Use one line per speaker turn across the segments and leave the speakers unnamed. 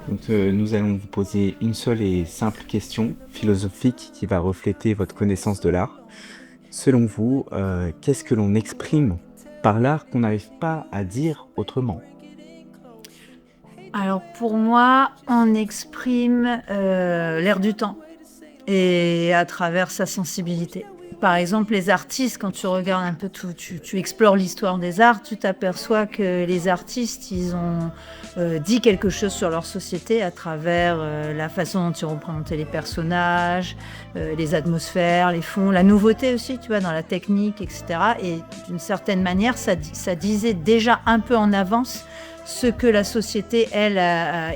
Donc, nous allons vous poser une seule et simple question philosophique qui va refléter votre connaissance de l'art. Selon vous, qu'est-ce que l'on exprime par l'art qu'on n'arrive pas à dire autrement?
Alors pour moi, on exprime, l'air du temps et à travers sa sensibilité. Par exemple, les artistes, quand tu regardes un peu tout, tu explores l'histoire des arts, tu t'aperçois que les artistes, ils ont dit quelque chose sur leur société à travers la façon dont ils représentaient les personnages, les atmosphères, les fonds, la nouveauté aussi, tu vois, dans la technique, etc. Et d'une certaine manière, ça disait déjà un peu en avance ce que la société, elle,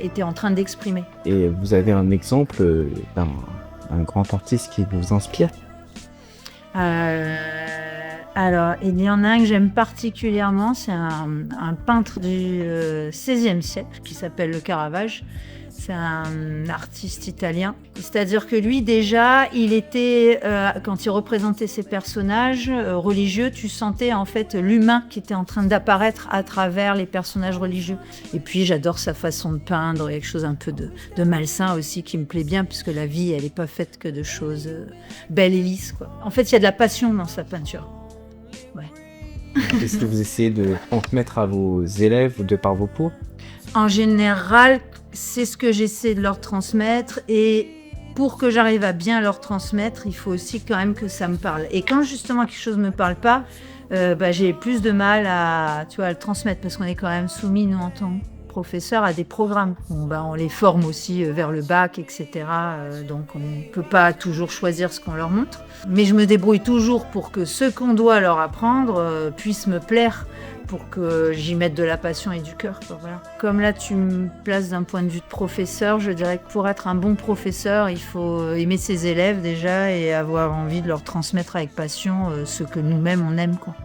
était en train d'exprimer.
Et vous avez un exemple d'un grand artiste qui vous inspire?
Alors, il y en a un que j'aime particulièrement, c'est un peintre du XVIe siècle qui s'appelle le Caravage. C'est un artiste italien. C'est-à-dire que lui, déjà, il était, quand il représentait ses personnages religieux, tu sentais en fait l'humain qui était en train d'apparaître à travers les personnages religieux. Et puis, j'adore sa façon de peindre, il y a quelque chose un peu de malsain aussi qui me plaît bien, puisque la vie, elle n'est pas faite que de choses belles et lisses, quoi. En fait, il y a de la passion dans sa peinture. Ouais.
Qu'est-ce que vous essayez de transmettre à vos élèves de par vos cours?
En général, c'est ce que j'essaie de leur transmettre et pour que j'arrive à bien leur transmettre, il faut aussi quand même que ça me parle. Et quand justement quelque chose ne me parle pas, j'ai plus de mal à le transmettre parce qu'on est quand même soumis, nous, en tant que professeurs, à des programmes. On les forme aussi vers le bac, etc. Donc on ne peut pas toujours choisir ce qu'on leur montre. Mais je me débrouille toujours pour que ce qu'on doit leur apprendre puisse me plaire, pour que j'y mette de la passion et du cœur, quoi, voilà. Comme là, tu me places d'un point de vue de professeur, je dirais que pour être un bon professeur, il faut aimer ses élèves déjà et avoir envie de leur transmettre avec passion ce que nous-mêmes on aime, quoi.